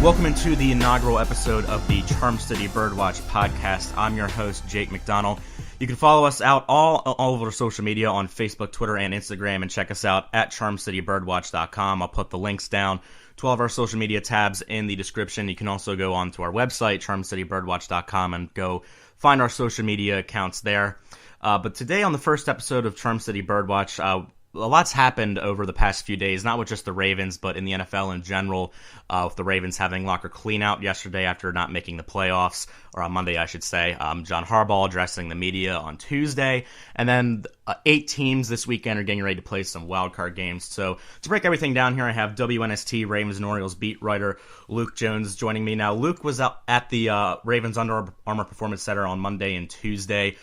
Welcome into the inaugural episode of the Charm City Birdwatch podcast. I'm your host, Jake McDonald. You can follow us out all over social media on Facebook, Twitter, and Instagram, and check us out at charmcitybirdwatch.com. I'll put the links down to all of our social media tabs in the description. You can also go on to our website, charmcitybirdwatch.com, and go find our social media accounts there. But today on the first episode of Charm City Birdwatch, a lot's happened over the past few days, not with just the Ravens, but in the NFL in general, with the Ravens having locker clean-out yesterday after not making the playoffs, or on Monday, I should say. John Harbaugh addressing the media on Tuesday, and then 8 teams this weekend are getting ready to play some wildcard games. So to break everything down here, I have WNST Ravens and Orioles beat writer Luke Jones joining me. Now, Luke was out at the Ravens Under Armour Performance Center on Monday and Tuesday,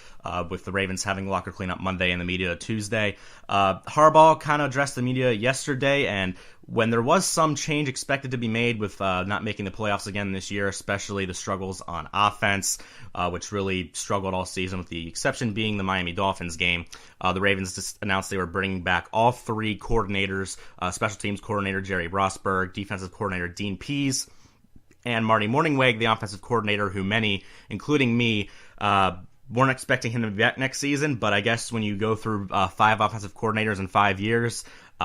with the Ravens having locker cleanup Monday and the media Tuesday. Harbaugh kind of addressed the media yesterday, and when there was some change expected to be made with not making the playoffs again this year, especially the struggles on offense, which really struggled all season, with the exception being the Miami Dolphins game. The Ravens just announced they were bringing back all 3 coordinators, special teams coordinator Jerry Rossberg, defensive coordinator Dean Pease, and Marty Mornhinweg, the offensive coordinator, who many, including me, weren't expecting him to be back next season. But I guess when you go through 5 offensive coordinators in 5 years,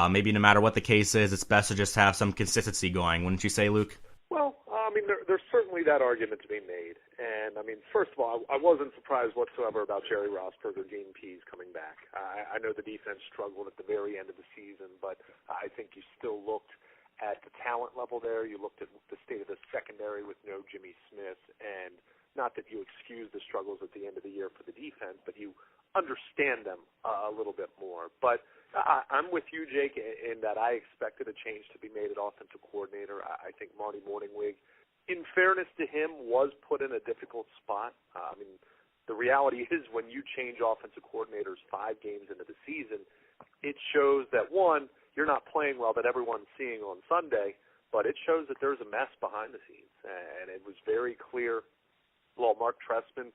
maybe no matter what the case is, it's best to just have some consistency going. Wouldn't you say, Luke? Well, I mean, there's certainly that argument to be made. And, I mean, first of all, I wasn't surprised whatsoever about Jerry Rossberg or Dean Pease coming back. I know the defense struggled at the very end of the season, but I think you still looked at the talent level there. You looked at the state of the secondary with no Jimmy Smith, and not that you excuse the struggles at the end of the year for the defense, but you understand them a little bit more. But I'm with you, Jake, in that I expected a change to be made at offensive coordinator. I think Marty Mornhinweg, in fairness to him, was put in a difficult spot. I mean, the reality is when you change offensive coordinators 5 games into the season, it shows that, one, you're not playing well that everyone's seeing on Sunday, but it shows that there's a mess behind the scenes. And it was very clear. Well, Mark Trestman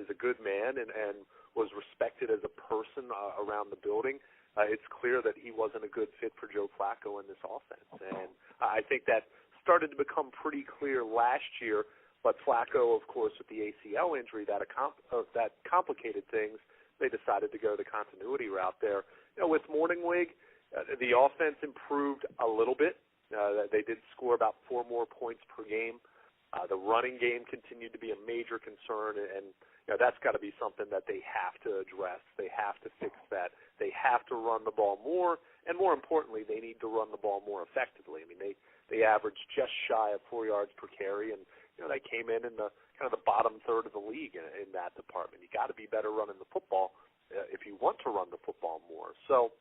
is a good man and was respected as a person around the building. It's clear that he wasn't a good fit for Joe Flacco in this offense. And I think that started to become pretty clear last year. But Flacco, of course, with the ACL injury, that complicated things. They decided to go the continuity route there. You know, with Mornhinweg, the offense improved a little bit. They did score about 4 more points per game. The running game continued to be a major concern, and you know, that's got to be something that they have to address. They have to fix that. They have to run the ball more, and more importantly, they need to run the ball more effectively. I mean, they averaged just shy of 4 yards per carry, and you know, they came in the kind of the bottom third of the league in that department. You got to be better running the football if you want to run the football more. So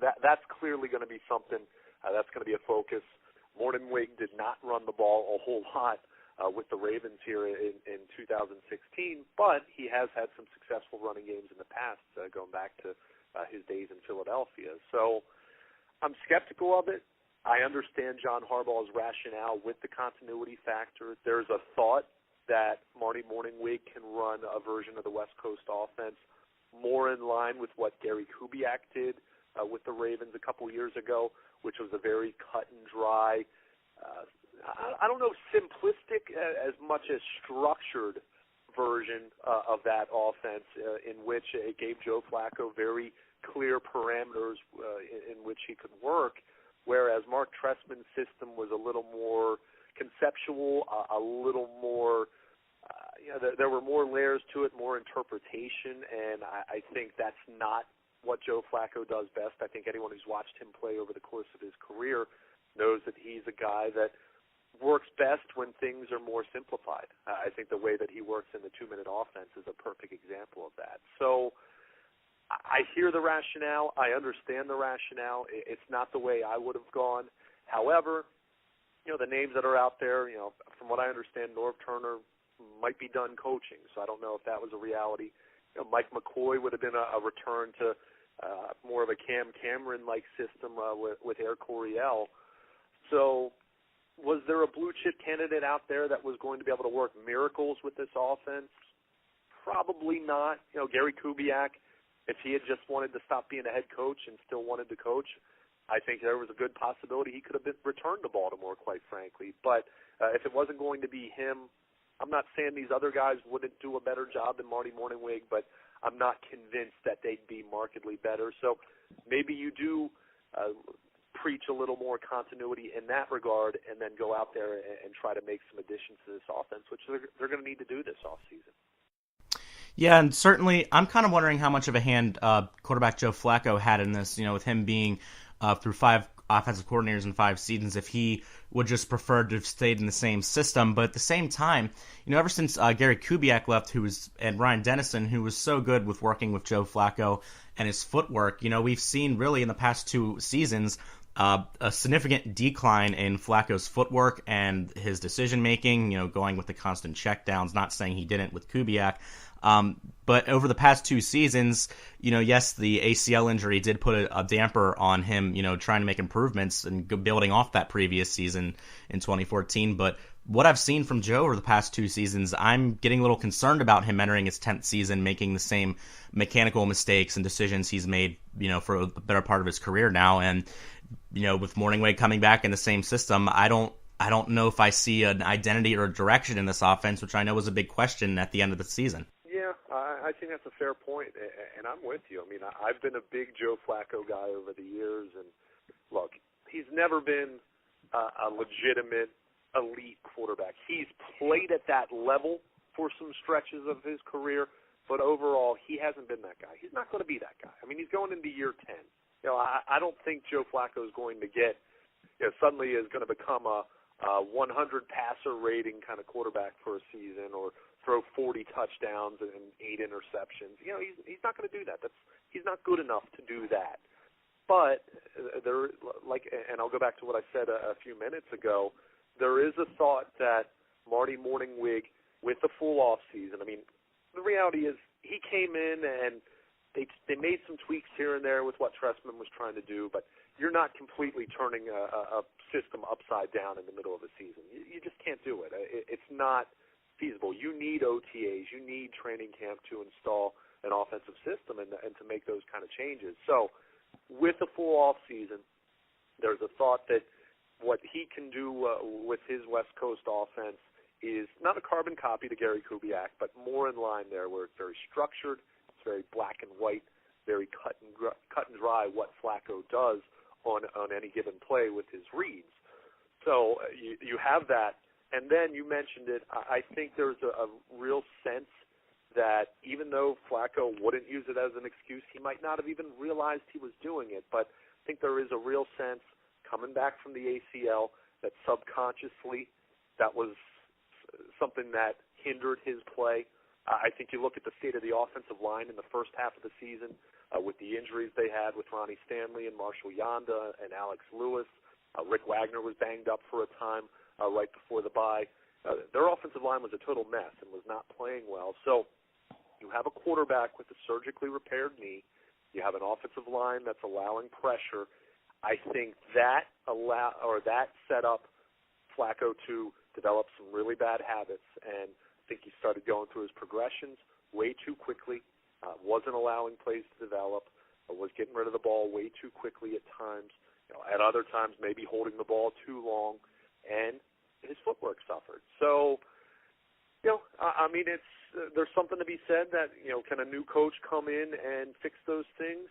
that's clearly going to be something that's going to be a focus. Mornhinweg did not run the ball a whole lot with the Ravens here in 2016, but he has had some successful running games in the past, going back to his days in Philadelphia. So I'm skeptical of it. I understand John Harbaugh's rationale with the continuity factor. There's a thought that Marty Mornhinweg can run a version of the West Coast offense more in line with what Gary Kubiak did with the Ravens a couple years ago, which was a very cut and dry, I don't know, simplistic as much as structured version of that offense, in which it gave Joe Flacco very clear parameters in which he could work, whereas Mark Trestman's system was a little more conceptual, a little more, there were more layers to it, more interpretation, and I think that's not what Joe Flacco does best. I think anyone who's watched him play over the course of his career knows that he's a guy that works best when things are more simplified. I think the way that he works in the 2-minute offense is a perfect example of that. So I hear the rationale. I understand the rationale. It's not the way I would have gone. However, you know, the names that are out there, you know, from what I understand, Norv Turner might be done coaching, so I don't know if that was a reality. You know, Mike McCoy would have been a return to more of a Cam Cameron-like system with Air Coryell. So was there a blue-chip candidate out there that was going to be able to work miracles with this offense? Probably not. You know, Gary Kubiak, if he had just wanted to stop being a head coach and still wanted to coach, I think there was a good possibility he could have been returned to Baltimore, quite frankly. But if it wasn't going to be him, I'm not saying these other guys wouldn't do a better job than Marty Mornhinweg, but I'm not convinced that they'd be markedly better. So maybe you do preach a little more continuity in that regard and then go out there and try to make some additions to this offense, which they're going to need to do this offseason. Yeah, and certainly I'm kind of wondering how much of a hand quarterback Joe Flacco had in this, with him being through 5 offensive coordinators in 5 seasons, if he would just prefer to have stayed in the same system. But at the same time, ever since Gary Kubiak left, and Ryan Dennison, who was so good with working with Joe Flacco and his footwork, we've seen really in the past 2 seasons a significant decline in Flacco's footwork and his decision-making, going with the constant checkdowns, not saying he didn't with Kubiak. But over the past 2 seasons, yes, the ACL injury did put a damper on him, trying to make improvements and building off that previous season in 2014. But what I've seen from Joe over the past 2 seasons, I'm getting a little concerned about him entering his 10th season, making the same mechanical mistakes and decisions he's made, for a better part of his career now. And, with Mornhinweg coming back in the same system, I don't know if I see an identity or a direction in this offense, which I know was a big question at the end of the season. Yeah, I think that's a fair point, and I'm with you. I mean, I've been a big Joe Flacco guy over the years, and look, he's never been a legitimate elite quarterback. He's played at that level for some stretches of his career, but overall, he hasn't been that guy. He's not going to be that guy. I mean, he's going into year 10. I don't think Joe Flacco is going to get, suddenly is going to become a 100 passer rating kind of quarterback for a season or throw 40 touchdowns and 8 interceptions. He's not going to do that. He's not good enough to do that. But and I'll go back to what I said a few minutes ago, there is a thought that Marty Mornhinweg, with the full off season, I mean, the reality is he came in and they made some tweaks here and there with what Trestman was trying to do, but you're not completely turning a system upside down in the middle of the season. You just can't do it. It's not feasible. You need OTAs. You need training camp to install an offensive system and to make those kind of changes. So with the full off season, there's a thought that what he can do with his West Coast offense is not a carbon copy to Gary Kubiak, but more in line there where it's very structured, it's very black and white, very cut and dry what Flacco does on any given play with his reads. So you have that. And then you mentioned it, I think there's a real sense that even though Flacco wouldn't use it as an excuse, he might not have even realized he was doing it. But I think there is a real sense coming back from the ACL that subconsciously that was something that hindered his play. I think you look at the state of the offensive line in the first half of the season with the injuries they had with Ronnie Stanley and Marshall Yanda and Alex Lewis. Rick Wagner was banged up for a time right before the bye. Their offensive line was a total mess and was not playing well. So you have a quarterback with a surgically repaired knee. You have an offensive line that's allowing pressure. I think that set up Flacco to develop some really bad habits, and I think he started going through his progressions way too quickly, wasn't allowing plays to develop, was getting rid of the ball way too quickly at times, at other times maybe holding the ball too long, and his footwork suffered. So, I mean, there's something to be said that, can a new coach come in and fix those things?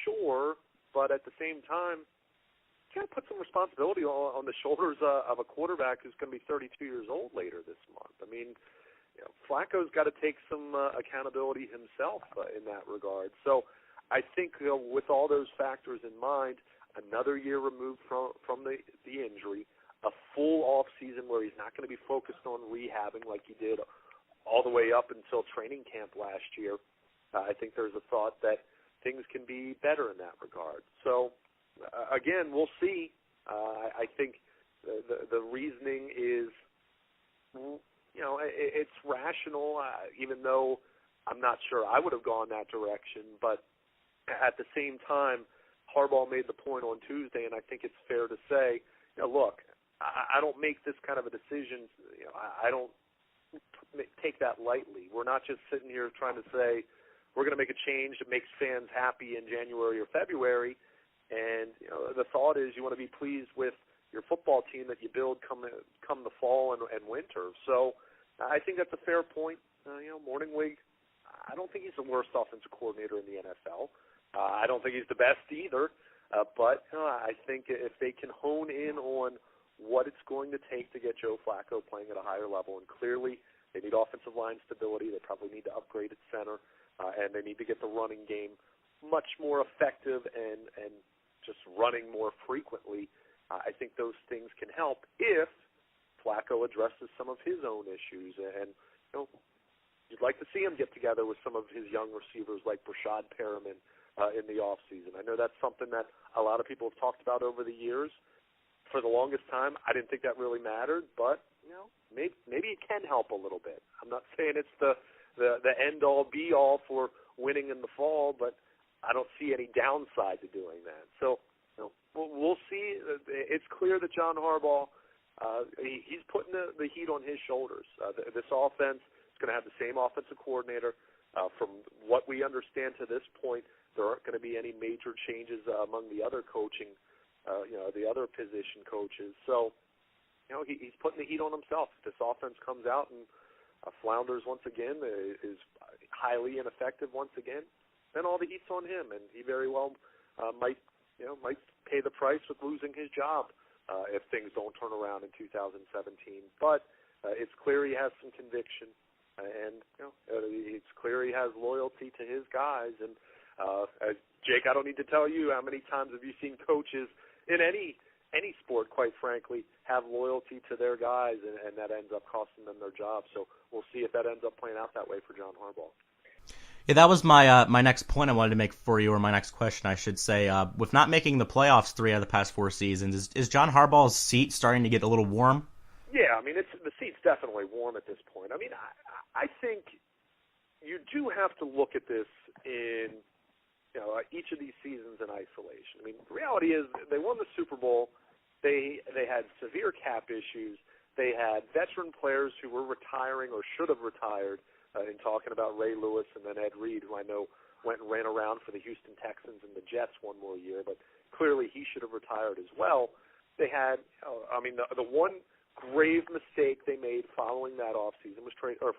Sure, but at the same time, you got to put some responsibility on the shoulders of a quarterback who's going to be 32 years old later this month. I mean, Flacco's got to take some accountability himself in that regard. So I think with all those factors in mind, another year removed from the injury, a full off season where he's not going to be focused on rehabbing like he did all the way up until training camp last year, I think there's a thought that things can be better in that regard. So, again, we'll see. I think the reasoning is, it's rational, even though I'm not sure I would have gone that direction. But at the same time, Harbaugh made the point on Tuesday, and I think it's fair to say, look, I don't make this kind of a decision. I don't take that lightly. We're not just sitting here trying to say we're going to make a change that makes fans happy in January or February, And the thought is you want to be pleased with your football team that you build come the fall and winter. So I think that's a fair point. Mornhinweg, I don't think he's the worst offensive coordinator in the NFL. I don't think he's the best either. But I think if they can hone in on what it's going to take to get Joe Flacco playing at a higher level, and clearly they need offensive line stability. They probably need to upgrade at center, and they need to get the running game much more effective and just running more frequently. I think those things can help if Flacco addresses some of his own issues. And you'd like to see him get together with some of his young receivers like Brashad Perriman in the offseason. I know that's something that a lot of people have talked about over the years. For the longest time, I didn't think that really mattered, but maybe it can help a little bit. I'm not saying it's the end-all, be-all for winning in the fall, but I don't see any downside to doing that. So we'll see. It's clear that John Harbaugh, he's putting the heat on his shoulders. This offense is going to have the same offensive coordinator. From what we understand to this point, there aren't going to be any major changes among the other coaching, the other position coaches. So, he's putting the heat on himself. If this offense comes out and flounders once again, is highly ineffective once again, then all the heat's on him, and he very well might pay the price with losing his job if things don't turn around in 2017. But it's clear he has some conviction, and it's clear he has loyalty to his guys. And Jake, I don't need to tell you how many times have you seen coaches in any sport, quite frankly, have loyalty to their guys, and that ends up costing them their job. So we'll see if that ends up playing out that way for John Harbaugh. Yeah, that was my my next point I wanted to make for you, or my next question, I should say. With not making the playoffs 3 out of the past 4 seasons, is John Harbaugh's seat starting to get a little warm? Yeah, the seat's definitely warm at this point. I think you do have to look at this in each of these seasons in isolation. The reality is they won the Super Bowl. They had severe cap issues. They had veteran players who were retiring or should have retired. In talking about Ray Lewis and then Ed Reed, who I know went and ran around for the Houston Texans and the Jets one more year, but clearly he should have retired as well. They had, the one grave mistake they made following that offseason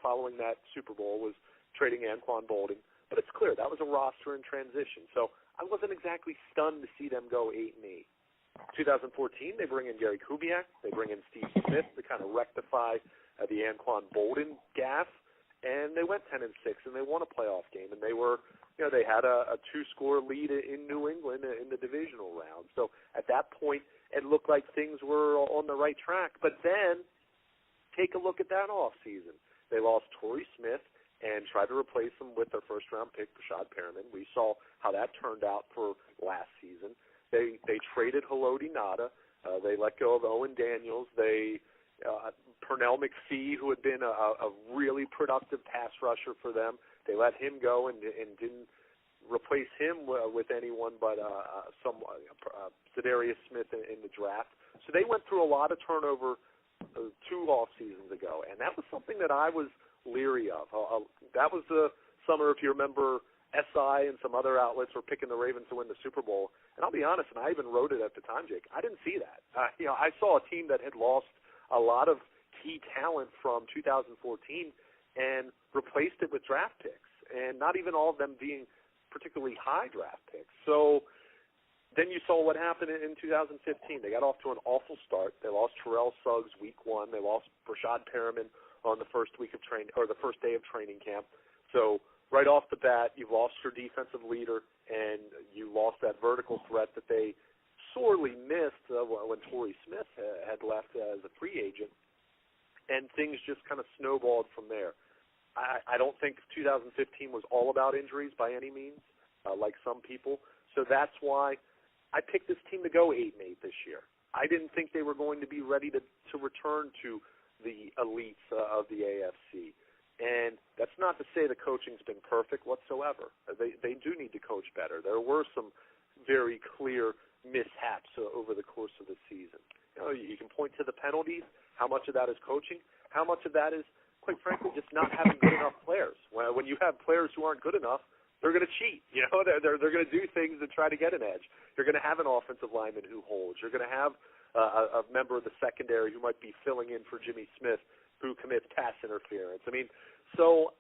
following that Super Bowl was trading Anquan Boldin. But it's clear that was a roster in transition. So I wasn't exactly stunned to see them go 8-8. 2014, they bring in Gary Kubiak. They bring in Steve Smith to kind of rectify the Anquan Boldin gaffe. And they went 10-6, and they won a playoff game. And they were, they had a 2-score lead in New England in the divisional round. So at that point, it looked like things were on the right track. But then, take a look at that offseason. They lost Torrey Smith and tried to replace him with their first-round pick, Brashad Perriman. We saw how that turned out for last season. They traded Haloti Ngata. They let go of Owen Daniels. Pernell McPhee, who had been a really productive pass rusher for them, they let him go and didn't replace him with anyone but Za'Darius Smith in the draft. So they went through a lot of turnover 2 off seasons ago, and that was something that I was leery of. That was the summer, if you remember, SI and some other outlets were picking the Ravens to win the Super Bowl. And I'll be honest, and I even wrote it at the time, Jake, I didn't see that. I saw a team that had lost a lot of key talent from 2014 and replaced it with draft picks, and not even all of them being particularly high draft picks. So then you saw what happened in 2015. They got off to an awful start. They lost Terrell Suggs week 1. They lost Brashad Perriman on the first week of the first day of training camp. So right off the bat, you've lost your defensive leader, and you lost that vertical threat that they sorely missed when Torrey Smith had left as a free agent, and things just kind of snowballed from there. I don't think 2015 was all about injuries by any means, like some people. So that's why I picked this team to go 8-8 this year. I didn't think they were going to be ready to return to the elites of the AFC. And that's not to say the coaching's been perfect whatsoever. They do need to coach better. There were some very clear mishaps over the course of the season. You can point to the penalties. How much of that is coaching? How much of that is, quite frankly, just not having good enough players? When you have players who aren't good enough, they're going to cheat. You know, they're going to do things to try to get an edge. You're going to have an offensive lineman who holds. You're going to have a member of the secondary who might be filling in for Jimmy Smith who commits pass interference. I mean, so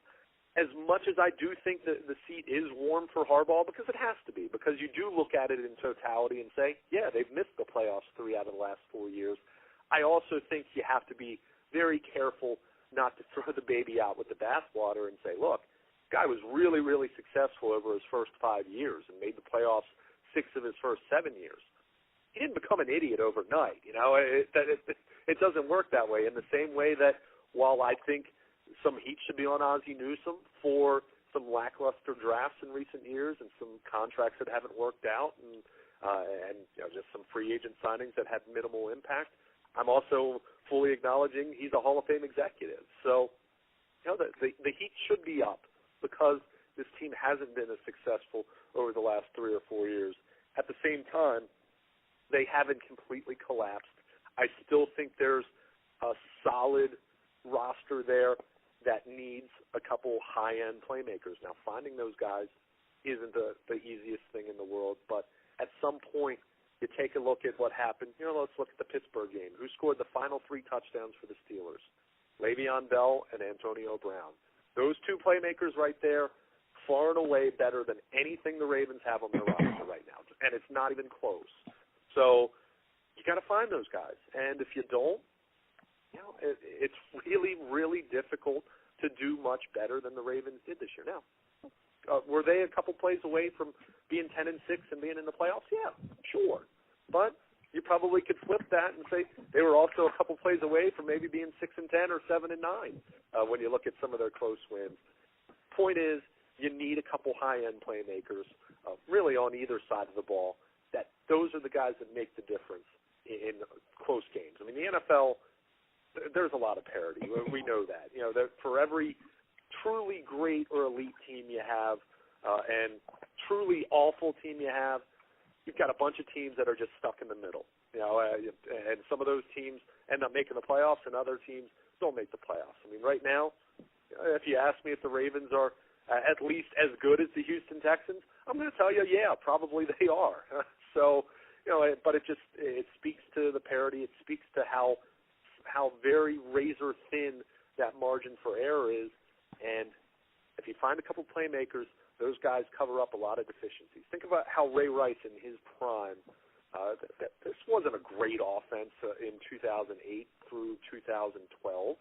as much as I do think that the seat is warm for Harbaugh, because it has to be, because you do look at it in totality and say, yeah, they've missed the playoffs 3 out of the last 4 years. I also think you have to be very careful not to throw the baby out with the bathwater and say, look, guy was really, really successful over his first 5 years and made the playoffs 6 of his first 7 years. He didn't become an idiot overnight. You know, it doesn't work that way. In the same way that while I think some heat should be on Ozzie Newsome for some lackluster drafts in recent years and some contracts that haven't worked out and you know, just some free agent signings that had minimal impact, I'm also fully acknowledging he's a Hall of Fame executive. So, you know, the heat should be up because this team hasn't been as successful over the last 3 or 4 years. At the same time, they haven't completely collapsed. I still think there's a solid roster there that needs a couple high-end playmakers. Now, finding those guys isn't the easiest thing in the world, but at some point, you take a look at what happened. You know, let's look at the Pittsburgh game. Who scored the final 3 touchdowns for the Steelers? Le'Veon Bell and Antonio Brown. Those 2 playmakers right there, far and away better than anything the Ravens have on their roster right now, and it's not even close. So you got to find those guys, and if you don't, you know, it's really, really difficult to do much better than the Ravens did this year. Now, were they a couple plays away from being 10-6 and being in the playoffs? Yeah, sure. But you probably could flip that and say they were also a couple plays away from maybe being 6-10 or 7-9 when you look at some of their close wins. Point is, you need a couple high-end playmakers, really on either side of the ball. That those are the guys that make the difference in close games. I mean, the NFL, there's a lot of parity. We know that. You know, that for every truly great or elite team you have and truly awful team you have, you've got a bunch of teams that are just stuck in the middle. You know, and some of those teams end up making the playoffs, and other teams don't make the playoffs. I mean, right now, if you ask me if the Ravens are at least as good as the Houston Texans, I'm going to tell you, yeah, probably they are. So, you know, but it speaks to the parity. It speaks to how very razor thin that margin for error is. And if you find a couple playmakers, those guys cover up a lot of deficiencies. Think about how Ray Rice in his prime, this wasn't a great offense in 2008 through 2012,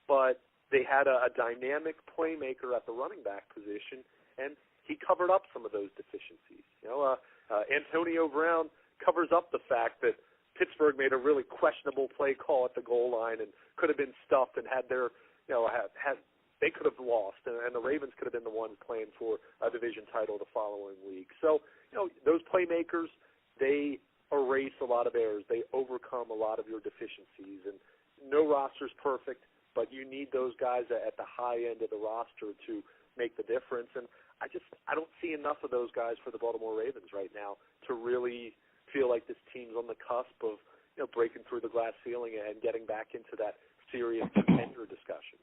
but they had a dynamic playmaker at the running back position, and he covered up some of those deficiencies. You know, Antonio Brown covers up the fact that Pittsburgh made a really questionable play call at the goal line and could have been stuffed and had their, you know, they could have lost, and the Ravens could have been the ones playing for a division title the following week. So, you know, those playmakers, they erase a lot of errors. They overcome a lot of your deficiencies, and no roster's perfect, but you need those guys at the high end of the roster to make the difference. And I don't see enough of those guys for the Baltimore Ravens right now to really feel like this team's on the cusp of, you know, breaking through the glass ceiling and getting back into that serious contender discussion.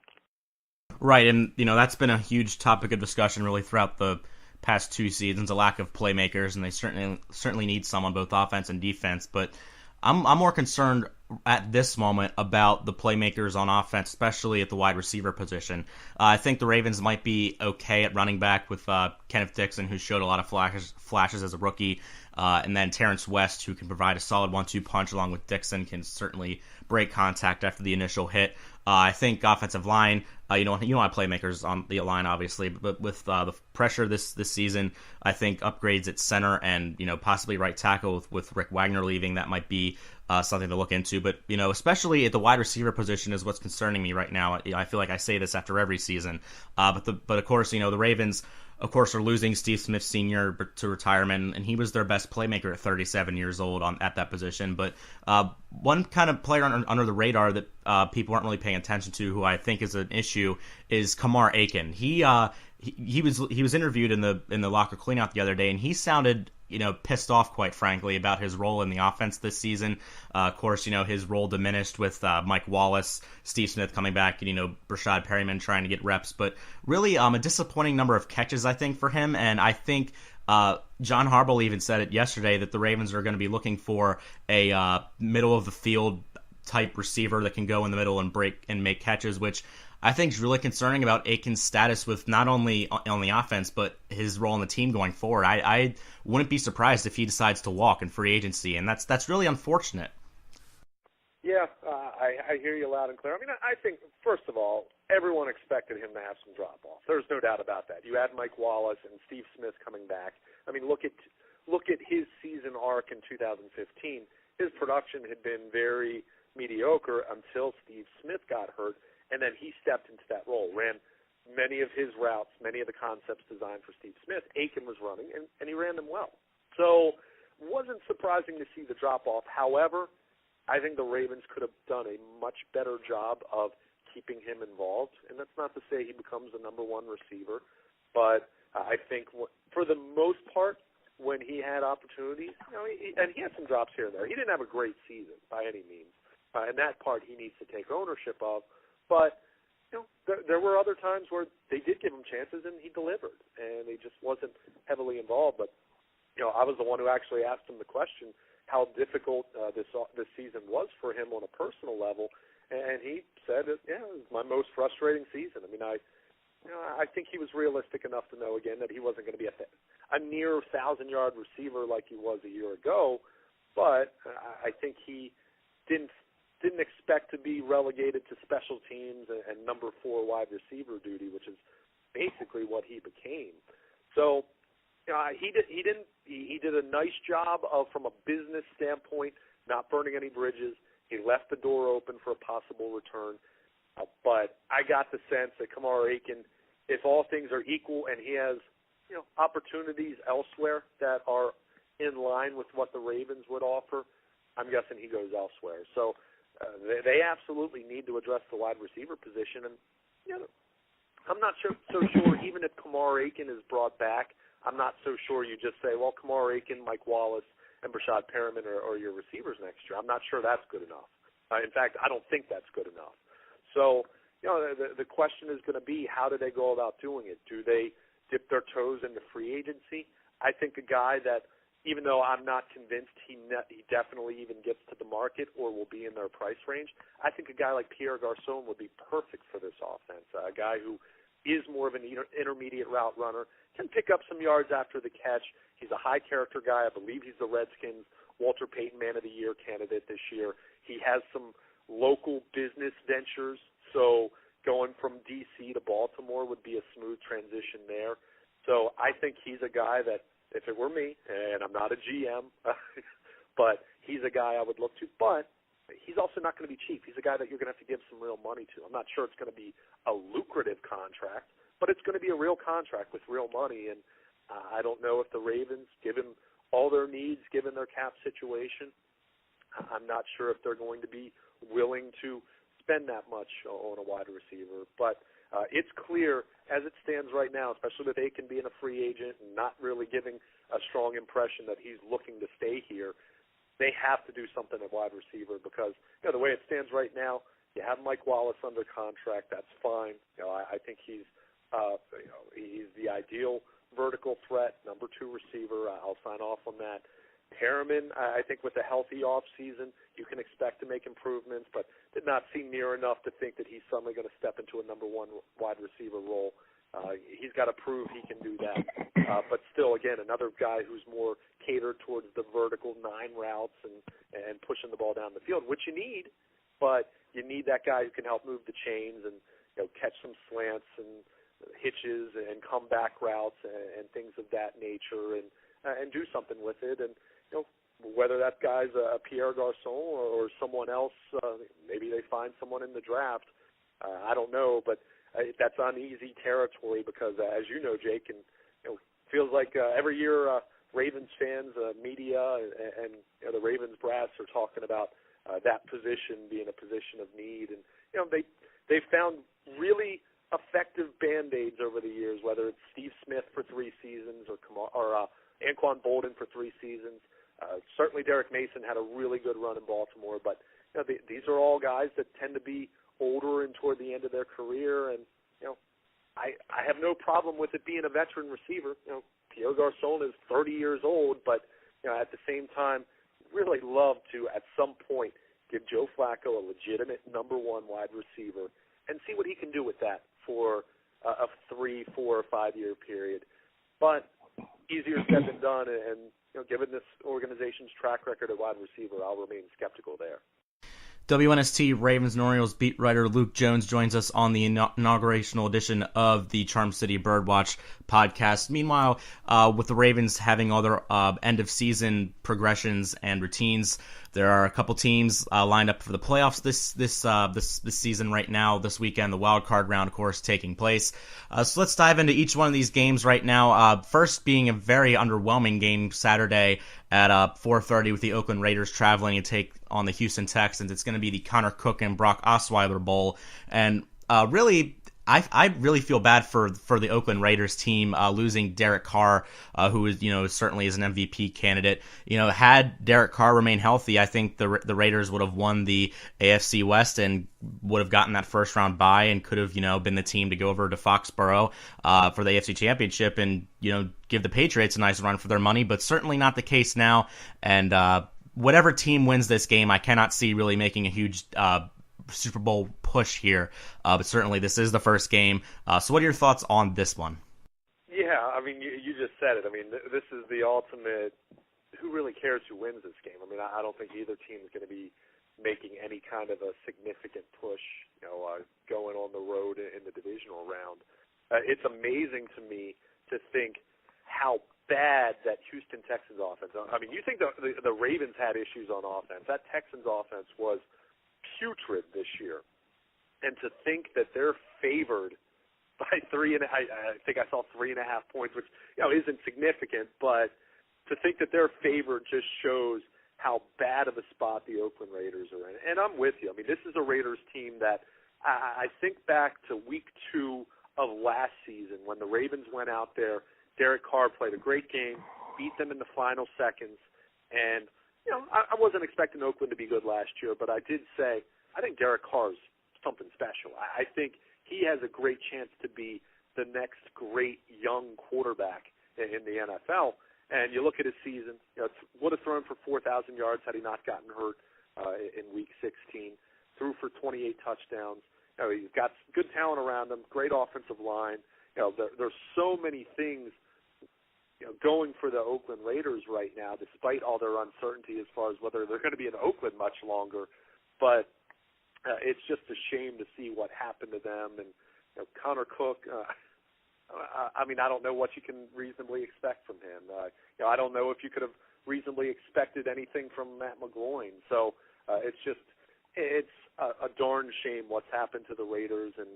Right, and you know that's been a huge topic of discussion really throughout the past 2 seasons, a lack of playmakers, and they certainly need some on both offense and defense. But I'm more concerned at this moment about the playmakers on offense, especially at the wide receiver position. I think the Ravens might be okay at running back with Kenneth Dixon, who showed a lot of flashes as a rookie, and then Terrence West, who can provide a solid 1-2 punch along with Dixon, can certainly break contact after the initial hit. I think offensive line, you don't have playmakers on the line, obviously, but with the pressure this season, I think upgrades at center and, you know, possibly right tackle with Rick Wagner leaving, that might be something to look into. But, you know, especially at the wide receiver position is what's concerning me right now. I feel like I say this after every season. But of course, you know, the Ravens, of course, are losing Steve Smith Sr. to retirement, and he was their best playmaker at 37 years old at that position. But one kind of player under the radar that people aren't really paying attention to, who I think is an issue, is Kamar Aiken. He was interviewed in the locker cleanout the other day, and he sounded pissed off, quite frankly, about his role in the offense this season. Of course, his role diminished with Mike Wallace, Steve Smith coming back, and, Brashad Perryman trying to get reps. But really a disappointing number of catches, I think, for him. And I think John Harbaugh even said it yesterday that the Ravens are going to be looking for a middle-of-the-field type receiver that can go in the middle and break and make catches, which I think is really concerning about Aiken's status with not only on the offense, but his role in the team going forward. I wouldn't be surprised if he decides to walk in free agency, and that's really unfortunate. Yeah, I hear you loud and clear. I mean, I think, first of all, everyone expected him to have some drop-off. There's no doubt about that. You had Mike Wallace and Steve Smith coming back. I mean, look at his season arc in 2015. His production had been very mediocre until Steve Smith got hurt, and then he stepped into that role, ran many of his routes, many of the concepts designed for Steve Smith. Aiken was running, and he ran them well. So it wasn't surprising to see the drop-off. However, I think the Ravens could have done a much better job of keeping him involved, and that's not to say he becomes the number one receiver, but I think for the most part, when he had opportunities, and he had some drops here and there. He didn't have a great season by any means, and that part he needs to take ownership of. But there were other times where they did give him chances and he delivered, and he just wasn't heavily involved. But I was the one who actually asked him the question how difficult this season was for him on a personal level, and he said, it was my most frustrating season. I mean, I think he was realistic enough to know again that he wasn't going to be a near 1,000-yard receiver like he was a year ago, but I think he didn't expect to be relegated to special teams and number 4 wide receiver duty, which is basically what he became. So he did a nice job of, from a business standpoint, not burning any bridges. He left the door open for a possible return. But I got the sense that Kamar Aiken, if all things are equal and he has opportunities elsewhere that are in line with what the Ravens would offer, I'm guessing he goes elsewhere. So they absolutely need to address the wide receiver position. And I'm not so sure, even if Kamar Aiken is brought back, I'm not so sure you just say, well, Kamar Aiken, Mike Wallace, and Brashad Perriman are your receivers next year. I'm not sure that's good enough. In fact, I don't think that's good enough. So, the question is going to be, how do they go about doing it? Do they dip their toes into free agency? I think a guy that, even though I'm not convinced he definitely even gets to the market or will be in their price range, I think a guy like Pierre Garçon would be perfect for this offense, a guy who is more of an intermediate route runner, can pick up some yards after the catch. He's a high-character guy. I believe he's the Redskins' Walter Payton Man of the Year candidate this year. He has some local business ventures, so going from D.C. to Baltimore would be a smooth transition there. So I think he's a guy that, if it were me, and I'm not a GM, but he's a guy I would look to. But he's also not going to be cheap. He's a guy that you're going to have to give some real money to. I'm not sure it's going to be a lucrative contract, but it's going to be a real contract with real money. And I don't know if the Ravens, given all their needs, given their cap situation, I'm not sure if they're going to be willing to spend that much on a wide receiver. But it's clear, as it stands right now, especially with Aiken being a free agent and not really giving a strong impression that he's looking to stay here, they have to do something at wide receiver because the way it stands right now, you have Mike Wallace under contract. That's fine. I think he's the ideal vertical threat, number 2 receiver. I'll sign off on that. Perriman, I think with a healthy offseason, you can expect to make improvements, but did not seem near enough to think that he's suddenly going to step into a number 1 wide receiver role. He's got to prove he can do that. But still, again, another guy who's more catered towards the vertical 9 routes and pushing the ball down the field, which you need, but you need that guy who can help move the chains and catch some slants and hitches and comeback routes and things of that nature and do something with it. And whether that guy's a Pierre Garçon or someone else, maybe they find someone in the draft. I don't know, but that's uneasy territory because, as you know, Jake, and feels like every year Ravens fans, media, and the Ravens brass are talking about that position being a position of need. And they've found really effective Band-Aids over the years, whether it's Steve Smith for 3 seasons or Anquan Bolden for 3 seasons. Certainly Derek Mason had a really good run in Baltimore, but these are all guys that tend to be older and toward the end of their career, and I have no problem with it being a veteran receiver. Pierre Garçon is 30 years old, but at the same time, really love to at some point give Joe Flacco a legitimate number 1 wide receiver and see what he can do with that for a 3, 4, or 5 year period. But easier said than done, and given this organization's track record at wide receiver, I'll remain skeptical there. WNST Ravens and Orioles beat writer Luke Jones joins us on the inaugurational edition of the Charm City Birdwatch podcast. Meanwhile, with the Ravens having all their end-of-season progressions and routines, there are a couple teams lined up for the playoffs this season right now. This weekend, the wild card round, of course, taking place. So let's dive into each one of these games right now. First being a very underwhelming game Saturday at 4:30 with the Oakland Raiders traveling to take on the Houston Texans. It's going to be the Connor Cook and Brock Osweiler Bowl, and really, I really feel bad for the Oakland Raiders team losing Derek Carr, who is certainly is an MVP candidate. Had Derek Carr remained healthy, I think the Raiders would have won the AFC West and would have gotten that first round bye and could have been the team to go over to Foxborough for the AFC Championship and give the Patriots a nice run for their money. But certainly not the case now. And whatever team wins this game, I cannot see really making a huge Super Bowl push here, but certainly this is the first game. So what are your thoughts on this one? Yeah, I mean, you just said it. I mean, this is the ultimate, who really cares who wins this game? I mean, I don't think either team is going to be making any kind of a significant push, going on the road in the divisional round. It's amazing to me to think how bad that Houston Texans offense. I mean, you think the Ravens had issues on offense. That Texans offense was putrid this year, and to think that they're favored by 3.5, I think I saw 3.5 points, which isn't significant, but to think that they're favored just shows how bad of a spot the Oakland Raiders are in. And I'm with you. I mean, this is a Raiders team that I think back to week 2 of last season when the Ravens went out there. Derek Carr played a great game, beat them in the final seconds, and I wasn't expecting Oakland to be good last year, but I did say I think Derek Carr's something special. I think he has a great chance to be the next great young quarterback in the NFL. And you look at his season, would have thrown for 4,000 yards had he not gotten hurt in Week 16. Threw for 28 touchdowns. He's got good talent around him, great offensive line. There's so many things going for the Oakland Raiders right now, despite all their uncertainty as far as whether they're going to be in Oakland much longer. But it's just a shame to see what happened to them. And Connor Cook, I mean, I don't know what you can reasonably expect from him. I don't know if you could have reasonably expected anything from Matt McGloin. So it's a darn shame what's happened to the Raiders, and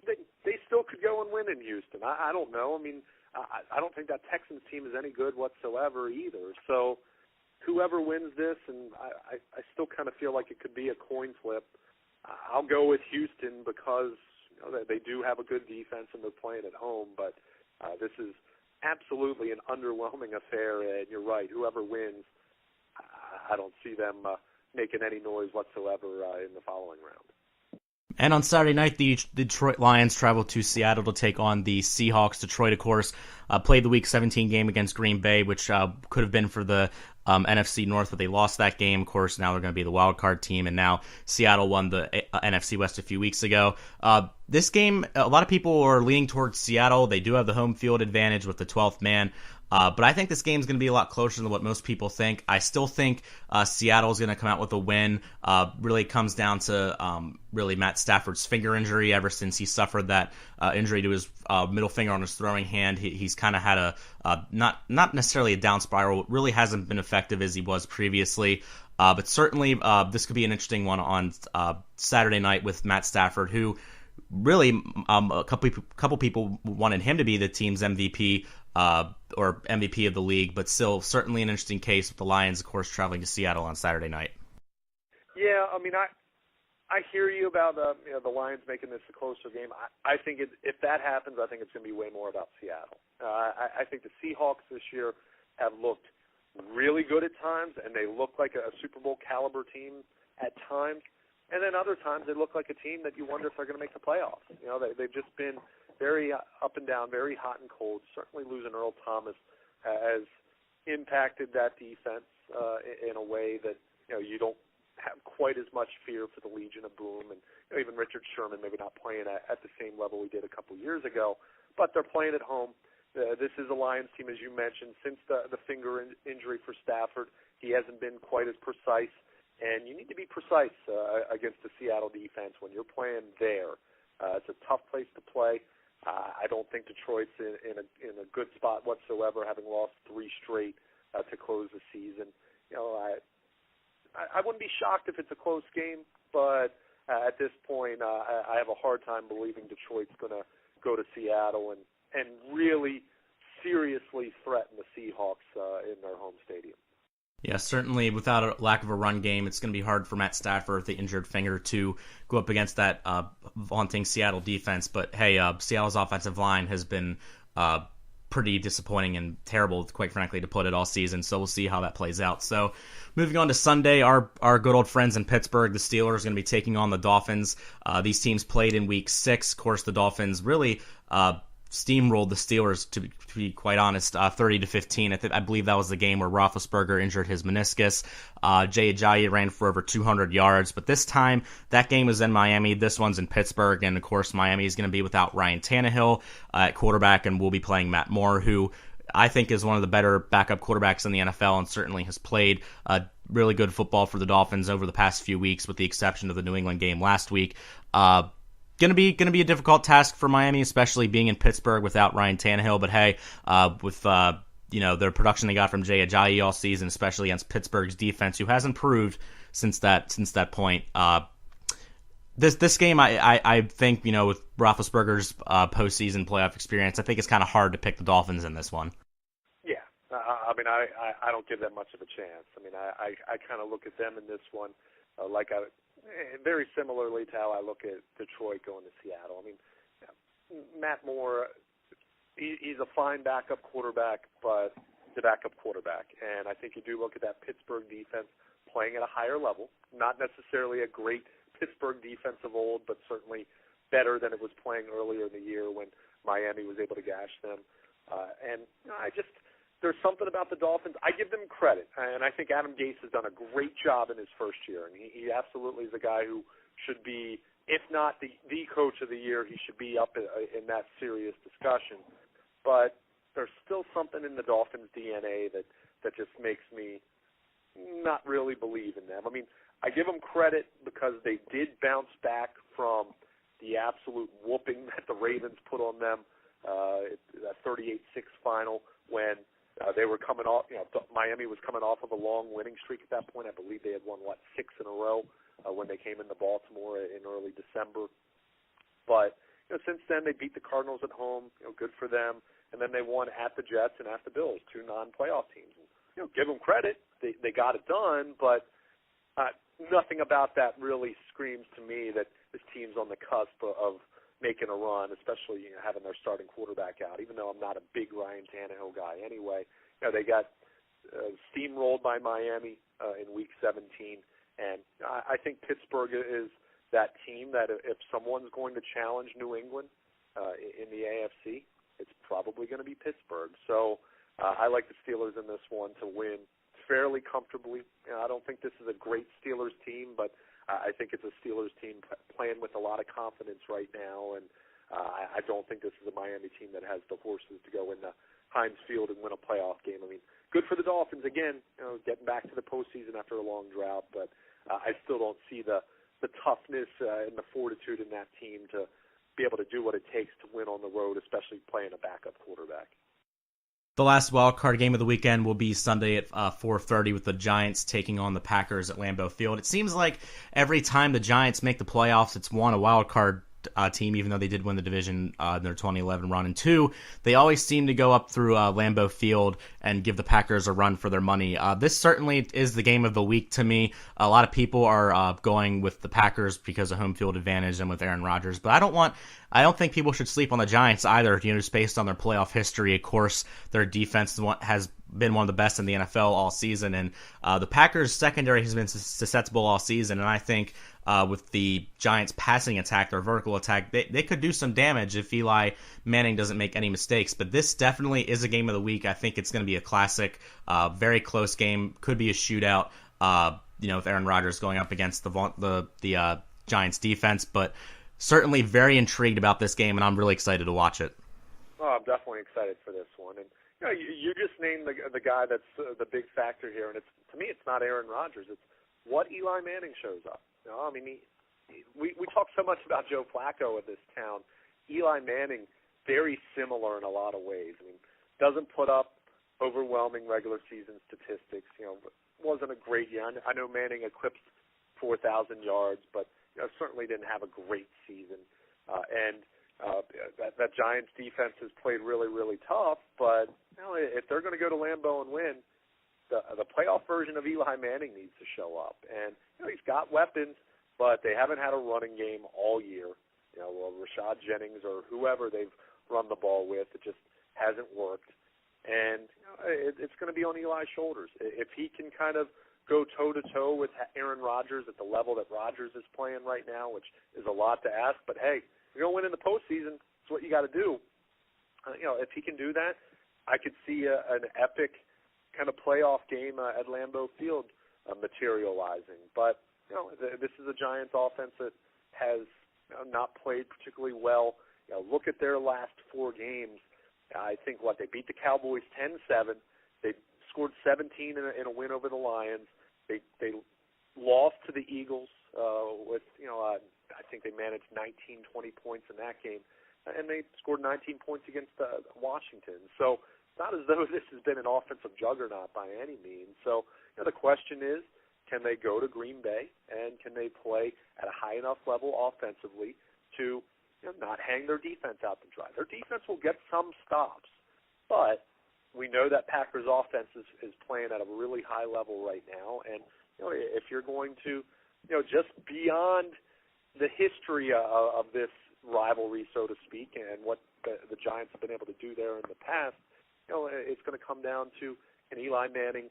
they still could go and win in Houston. I don't know. I mean, I don't think that Texans team is any good whatsoever either. So whoever wins this, and I still kind of feel like it could be a coin flip, I'll go with Houston because they do have a good defense and they're playing at home. But this is absolutely an underwhelming affair, and you're right. Whoever wins, I don't see them making any noise whatsoever in the following round. And on Saturday night, the Detroit Lions traveled to Seattle to take on the Seahawks. Detroit, of course, played the Week 17 game against Green Bay, which could have been for the NFC North, but they lost that game. Of course, now they're going to be the wild card team, and now Seattle won the NFC West a few weeks ago. This game, a lot of people are leaning towards Seattle. They do have the home field advantage with the 12th man. But I think this game is going to be a lot closer than what most people think. I still think Seattle is going to come out with a win. Really comes down to really Matt Stafford's finger injury. Ever since he suffered that injury to his middle finger on his throwing hand, he's kind of had a not necessarily a down spiral. Really hasn't been effective as he was previously. But certainly this could be an interesting one on Saturday night with Matt Stafford, who really a couple people wanted him to be the team's MVP. Or MVP of the league, but still certainly an interesting case with the Lions, of course, traveling to Seattle on Saturday night. Yeah, I mean, I hear you about the Lions making this a closer game. I think if that happens, I think it's going to be way more about Seattle. I think the Seahawks this year have looked really good at times, and they look like a Super Bowl caliber team at times. And then other times they look like a team that you wonder if they're going to make the playoffs. They've just been very up and down, very hot and cold. Certainly losing Earl Thomas has impacted that defense in a way that you don't have quite as much fear for the Legion of Boom, and even Richard Sherman maybe not playing at the same level he did a couple years ago, but they're playing at home. This is a Lions team, as you mentioned, since the finger injury for Stafford. He hasn't been quite as precise, and you need to be precise against the Seattle defense when you're playing there. It's a tough place to play. I don't think Detroit's in a good spot whatsoever, having lost 3 straight to close the season. I wouldn't be shocked if it's a close game, but at this point, I have a hard time believing Detroit's going to go to Seattle and really seriously threaten the Seahawks in their home stadium. Yeah, certainly without a lack of a run game, it's going to be hard for Matt Stafford with the injured finger to go up against that vaunting Seattle defense. But hey, Seattle's offensive line has been pretty disappointing and terrible, quite frankly, to put it all season. So we'll see how that plays out. So moving on to Sunday, our good old friends in Pittsburgh, the Steelers, are going to be taking on the Dolphins. These teams played in Week 6. Of course, the Dolphins really steamrolled the Steelers, to be quite honest, 30-15. I believe that was the game where Roethlisberger injured his meniscus. Jay Ajayi ran for over 200 yards, but this time that game was in Miami. This one's in Pittsburgh, and of course Miami is going to be without Ryan Tannehill at quarterback, and we'll be playing Matt Moore, who I think is one of the better backup quarterbacks in the NFL and certainly has played really good football for the Dolphins over the past few weeks, with the exception of the New England game last week. Gonna be a difficult task for Miami, especially being in Pittsburgh without Ryan Tannehill. But hey, with their production they got from Jay Ajayi all season, especially against Pittsburgh's defense, who has improved since that point. This game, I think, with Roethlisberger's postseason playoff experience, I think it's kind of hard to pick the Dolphins in this one. Yeah, I don't give them much of a chance. I kind of look at them in this one very similarly to how I look at Detroit going to Seattle. Matt Moore, he's a fine backup quarterback, but the backup quarterback. And I think you do look at that Pittsburgh defense playing at a higher level, not necessarily a great Pittsburgh defense of old, but certainly better than it was playing earlier in the year when Miami was able to gash them. There's something about the Dolphins. I give them credit, and I think Adam Gase has done a great job in his first year, and he absolutely is a guy who should be, if not the coach of the year, he should be up in that serious discussion. But there's still something in the Dolphins' DNA that just makes me not really believe in them. I give them credit because they did bounce back from the absolute whooping that the Ravens put on them, that 38-6 final when they were coming off. Miami was coming off of a long winning streak at that point. I believe they had won 6 in a row when they came into Baltimore in early December. But since then they beat the Cardinals at home. Good for them. And then they won at the Jets and at the Bills, 2 non-playoff teams. Give them credit. They got it done, but nothing about that really screams to me that this team's on the cusp of making a run, especially having their starting quarterback out. Even though I'm not a big Ryan Tannehill guy anyway, they got steamrolled by Miami in Week 17, and I think Pittsburgh is that team that if someone's going to challenge New England in the AFC, it's probably going to be Pittsburgh. So I like the Steelers in this one to win fairly comfortably. I don't think this is a great Steelers team, but I think it's a Steelers team playing with a lot of confidence right now, and I don't think this is a Miami team that has the horses to go in the Heinz Field and win a playoff game. Good for the Dolphins, again, getting back to the postseason after a long drought, but I still don't see the toughness and the fortitude in that team to be able to do what it takes to win on the road, especially playing a backup quarterback. The last wild card game of the weekend will be Sunday at 4:30 with the Giants taking on the Packers at Lambeau Field. It seems like every time the Giants make the playoffs, it's won a wild card team, even though they did win the division in their 2011 run. And two, they always seem to go up through Lambeau Field and give the Packers a run for their money. This certainly is the game of the week to me. A lot of people are going with the Packers because of home field advantage and with Aaron Rodgers, but I don't think people should sleep on the Giants either, just based on their playoff history. Of course, their defense has been one of the best in the NFL all season, and the Packers' secondary has been susceptible all season, and I think with the Giants' passing attack, their vertical attack, they could do some damage if Eli Manning doesn't make any mistakes. But this definitely is a game of the week. I think it's going to be a classic, very close game, could be a shootout, with Aaron Rodgers going up against the Giants' defense, but certainly very intrigued about this game, and I'm really excited to watch it. Oh, I'm definitely excited for this one. And you just named the guy that's the big factor here, and to me, it's not Aaron Rodgers. It's what Eli Manning shows up. We talk so much about Joe Flacco in this town. Eli Manning, very similar in a lot of ways. Doesn't put up overwhelming regular season statistics. Wasn't a great year. I know Manning eclipsed 4,000 yards, but certainly didn't have a great season. That Giants defense has played really, really tough. But if they're going to go to Lambeau and win, the playoff version of Eli Manning needs to show up. And he's got weapons, but they haven't had a running game all year. Rashad Jennings or whoever they've run the ball with, it just hasn't worked. And it's going to be on Eli's shoulders. If he can kind of go toe-to-toe with Aaron Rodgers at the level that Rodgers is playing right now, which is a lot to ask, but hey, you're going to win in the postseason. It's what you got to do. If he can do that, I could see an epic kind of playoff game at Lambeau Field materializing. But this is a Giants offense that has not played particularly well. Look at their last four games. I think they beat the Cowboys 10-7. They scored 17 in a win over the Lions. They lost to the Eagles with I think they managed 19, 20 points in that game, and they scored 19 points against Washington. So it's not as though this has been an offensive juggernaut by any means. So the question is, can they go to Green Bay and can they play at a high enough level offensively to not hang their defense out to dry? Their defense will get some stops, but we know that Packers offense is playing at a really high level right now. And if you're going to just beyond the history of this rivalry, so to speak, and what the Giants have been able to do there in the past, it's going to come down to, can Eli Manning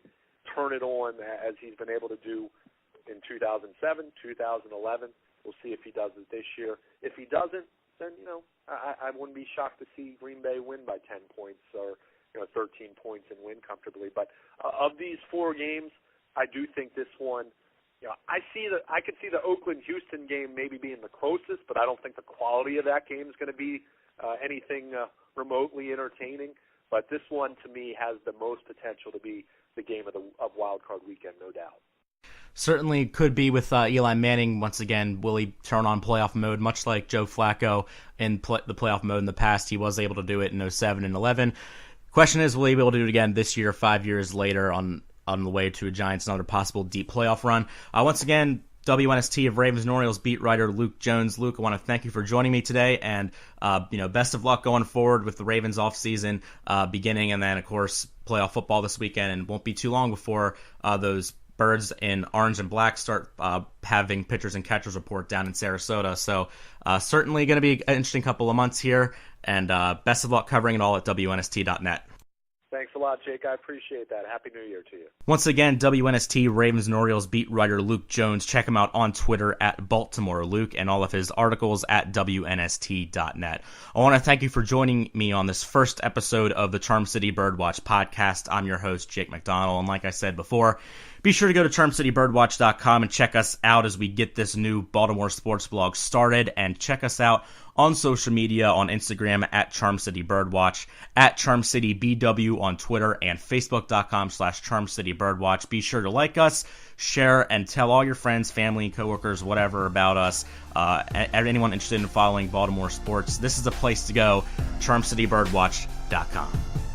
turn it on as he's been able to do in 2007, 2011. We'll see if he does it this year. If he doesn't, then, I wouldn't be shocked to see Green Bay win by 10 points or 13 points and win comfortably. But of these four games, I do think this one, I could see the Oakland-Houston game maybe being the closest, but I don't think the quality of that game is going to be anything remotely entertaining. But this one, to me, has the most potential to be the game of Wild Card Weekend, no doubt. Certainly could be with Eli Manning. Once again, will he turn on playoff mode, much like Joe Flacco in the playoff mode in the past? He was able to do it in 07 and 11. Question is, will he be able to do it again this year, 5 years later, on the way to a Giants, another possible deep playoff run? Once again, WNST of Ravens and Orioles beat writer Luke Jones. Luke, I want to thank you for joining me today, and best of luck going forward with the Ravens offseason beginning, and then, of course, playoff football this weekend. And it won't be too long before those birds in orange and black start having pitchers and catchers report down in Sarasota. So certainly going to be an interesting couple of months here, and best of luck covering it all at WNST.net. Thanks a lot, Jake. I appreciate that. Happy New Year to you. Once again, WNST Ravens and Orioles beat writer Luke Jones. Check him out on Twitter at Baltimore Luke, and all of his articles at WNST.net. I want to thank you for joining me on this first episode of the Charm City Birdwatch podcast. I'm your host, Jake McDonald, and like I said before, be sure to go to CharmCityBirdwatch.com and check us out as we get this new Baltimore sports blog started, and check us out on social media on Instagram at Charm City Birdwatch, at Charm City BW on Twitter, and Facebook.com/Charm City Birdwatch. Be sure to like us, share, and tell all your friends, family, coworkers, whatever about us. Anyone interested in following Baltimore sports, this is a place to go. CharmCityBirdwatch.com.